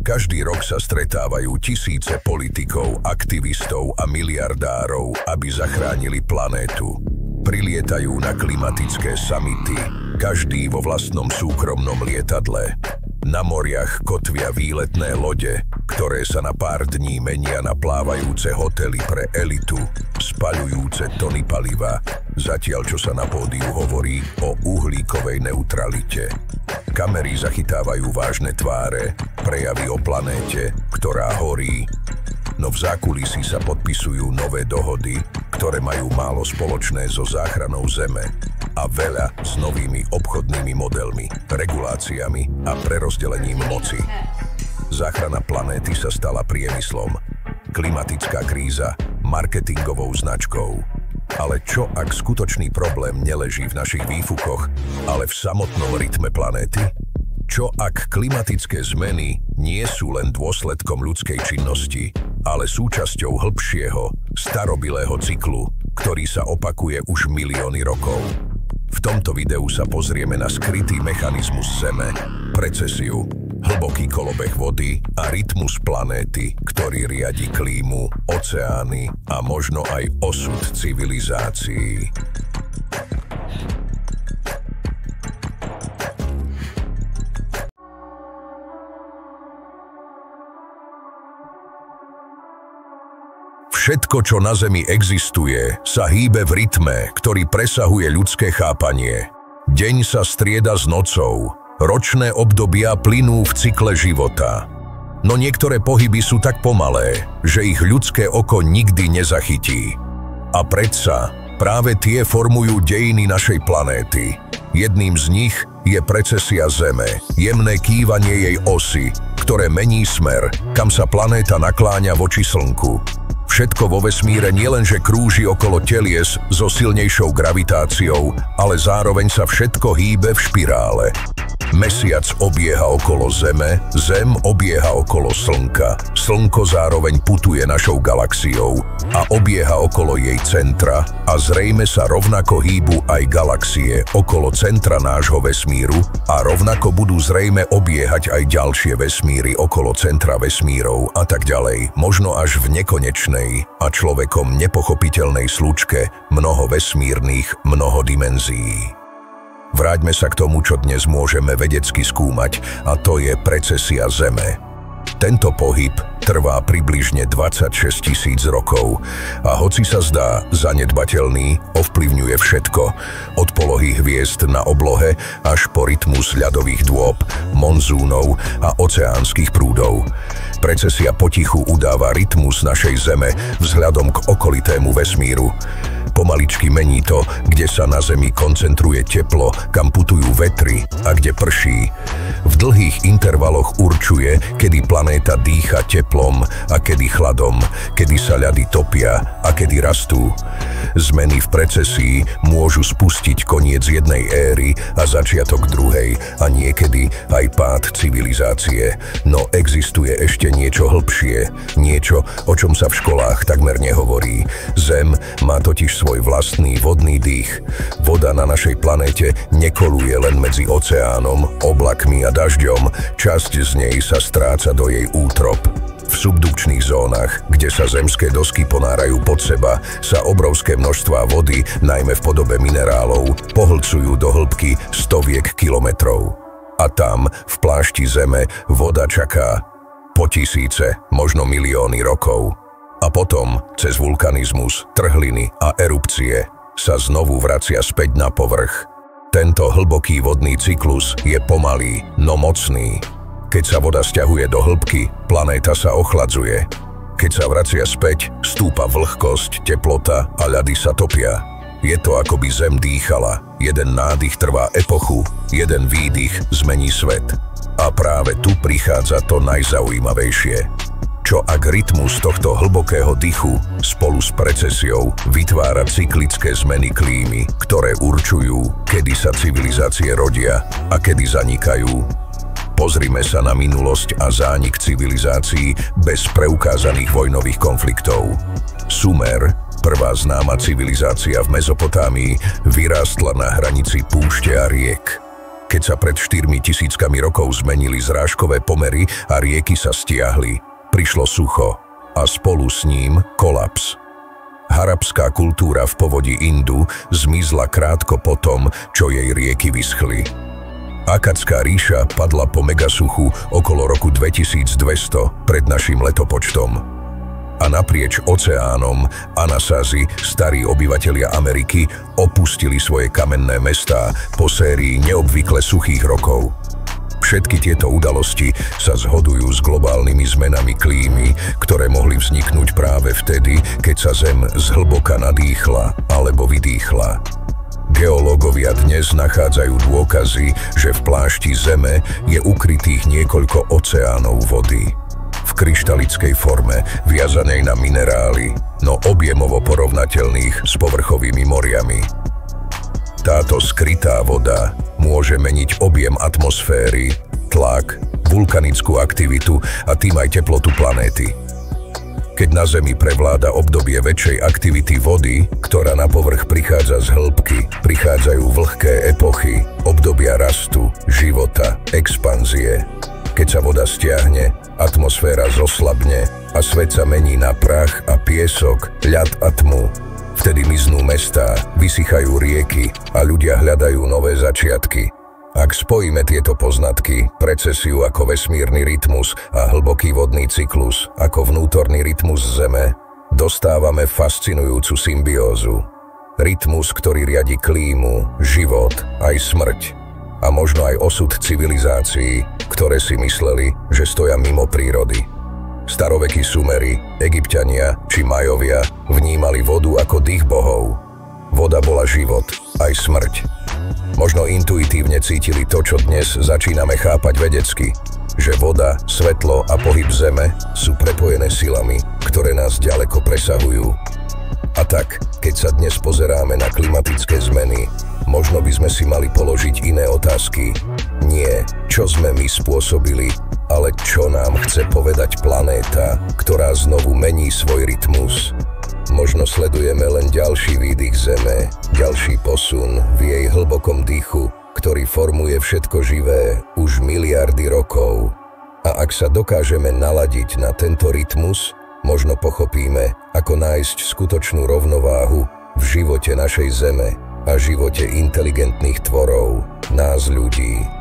Každý rok sa stretávajú tisíce politikov, aktivistov a miliardárov, aby zachránili planétu. Prilietajú na klimatické samity, každý vo vlastnom súkromnom lietadle. Na moriach kotvia výletné lode, ktoré sa na pár dní menia na plávajúce hotely pre elitu, spaľujúce tony paliva, zatiaľ čo sa na pódiu hovorí o uhlíkovej neutralite. Kamery zachytávajú vážne tváre, prejavy o planéte, ktorá horí. No v zákulisí sa podpisujú nové dohody, ktoré majú málo spoločné so záchranou Zeme a veľa s novými obchodnými modelmi, reguláciami a prerozdelením moci. Záchrana planéty sa stala priemyslom, klimatická kríza marketingovou značkou. Ale čo ak skutočný problém neleží v našich výfukoch, ale v samotnom rytme planéty? Čo ak klimatické zmeny nie sú len dôsledkom ľudskej činnosti, ale súčasťou hĺbšieho, starobilého cyklu, ktorý sa opakuje už milióny rokov? V tomto videu sa pozrieme na skrytý mechanizmus Zeme, precesiu, hlboký kolobeh vody a rytmus planéty, ktorý riadi klímu, oceány a možno aj osud civilizácií. Všetko, čo na Zemi existuje, sa hýbe v rytme, ktorý presahuje ľudské chápanie. Deň sa strieda s nocou, ročné obdobia plynú v cykle života. No niektoré pohyby sú tak pomalé, že ich ľudské oko nikdy nezachytí. A predsa práve tie formujú dejiny našej planéty. Jedným z nich je precesia Zeme, jemné kývanie jej osy, ktoré mení smer, kam sa planéta nakláňa voči Slnku. Všetko vo vesmíre nielenže krúži okolo telies so silnejšou gravitáciou, ale zároveň sa všetko hýbe v špirále. Mesiac obieha okolo Zeme, Zem obieha okolo Slnka. Slnko zároveň putuje našou galaxiou a obieha okolo jej centra a zrejme sa rovnako hýbu aj galaxie okolo centra nášho vesmíru a rovnako budú zrejme obiehať aj ďalšie vesmíry okolo centra vesmírov a tak ďalej, možno až v nekonečnej a človekom nepochopiteľnej slučke mnoho vesmírnych, mnoho dimenzií. Vráťme sa k tomu, čo dnes môžeme vedecky skúmať, a to je precesia Zeme. Tento pohyb trvá približne 26 000 rokov a hoci sa zdá zanedbateľný, ovplyvňuje všetko, od polohy hviezd na oblohe až po rytmus ľadových dôb, monzúnov a oceánskych prúdov. Precesia potichu udáva rytmus našej Zeme vzhľadom k okolitému vesmíru. Pomaličky mení to, kde sa na Zemi koncentruje teplo, kam putujú vetry a kde prší. V dlhých intervaloch určuje, kedy planéta dýcha teplom a kedy chladom, kedy sa ľady topia a kedy rastú. Zmeny v precesii môžu spustiť koniec jednej éry a začiatok druhej a niekedy aj pád civilizácie. No existuje ešte niečo hlbšie, niečo, o čom sa v školách takmer nehovorí. Zem má totiž svoj vlastný vodný dých. Voda na našej planéte nekoluje len medzi oceánom, oblakmi a dažďom, časť z nej sa stráca do jej útrop. V subdukčných zónach, kde sa zemské dosky ponárajú pod seba, sa obrovské množstvá vody, najmä v podobe minerálov, pohlcujú do hĺbky stoviek kilometrov. A tam, v plášti Zeme, voda čaká po tisíce, možno milióny rokov. A potom, cez vulkanizmus, trhliny a erupcie, sa znovu vracia späť na povrch. Tento hlboký vodný cyklus je pomalý, no mocný. Keď sa voda sťahuje do hĺbky, planéta sa ochladzuje. Keď sa vracia späť, stúpa vlhkosť, teplota a ľady sa topia. Je to, ako by Zem dýchala. Jeden nádych trvá epochu, jeden výdych zmení svet. A práve tu prichádza to najzaujímavejšie. Čo ak rytmus tohto hlbokého dychu spolu s precesiou vytvára cyklické zmeny klímy, ktoré určujú, kedy sa civilizácie rodia a kedy zanikajú? Pozrime sa na minulosť a zánik civilizácií bez preukázaných vojnových konfliktov. Sumer, prvá známa civilizácia v Mezopotámii, vyrástla na hranici púšte a riek. Keď sa pred 4000 rokov zmenili zrážkové pomery a rieky sa stiahli, prišlo sucho a spolu s ním kolaps. Harapská kultúra v povodí Indu zmizla krátko po tom, čo jej rieky vyschli. Akadská ríša padla po megasuchu okolo roku 2200 pred našim letopočtom. A naprieč oceánom Anasazi, starí obyvatelia Ameriky, opustili svoje kamenné mestá po sérii neobvykle suchých rokov. Všetky tieto udalosti sa zhodujú s globálnymi zmenami klímy, ktoré mohli vzniknúť práve vtedy, keď sa Zem zhlboka nadýchla alebo vydýchla. Geológovia dnes nachádzajú dôkazy, že v plášti Zeme je ukrytých niekoľko oceánov vody. V kryštalickej forme, viazanej na minerály, no objemovo porovnateľných s povrchovými moriami. Táto skrytá voda môže meniť objem atmosféry, tlak, vulkanickú aktivitu a tým aj teplotu planéty. Keď na Zemi prevláda obdobie väčšej aktivity vody, ktorá na povrch prichádza z hĺbky, prichádzajú vlhké epochy, obdobia rastu, života, expanzie. Keď sa voda stiahne, atmosféra zoslabne a svet sa mení na prach a piesok, ľad a tmu. Vtedy miznú mestá, vysychajú rieky a ľudia hľadajú nové začiatky. Ak spojíme tieto poznatky, precesiu ako vesmírny rytmus a hlboký vodný cyklus ako vnútorný rytmus Zeme, dostávame fascinujúcu symbiózu. Rytmus, ktorý riadi klímu, život, aj smrť. A možno aj osud civilizácií, ktoré si mysleli, že stoja mimo prírody. Starovekí Sumeri, Egypťania či Majovia vnímali vodu ako dých bohov. Voda bola život, aj smrť. Možno intuitívne cítili to, čo dnes začíname chápať vedecky, že voda, svetlo a pohyb Zeme sú prepojené silami, ktoré nás ďaleko presahujú. A tak, keď sa dnes pozeráme na klimatické zmeny, možno by sme si mali položiť iné otázky. Nie, čo sme my spôsobili, ale čo nám chce povedať planéta, ktorá znovu mení svoj rytmus. Možno sledujeme len ďalší výdych Zeme, ďalší posun v jej hlbokom dýchu, ktorý formuje všetko živé už miliardy rokov. A ak sa dokážeme naladiť na tento rytmus, možno pochopíme, ako nájsť skutočnú rovnováhu v živote našej Zeme a živote inteligentných tvorov, nás ľudí.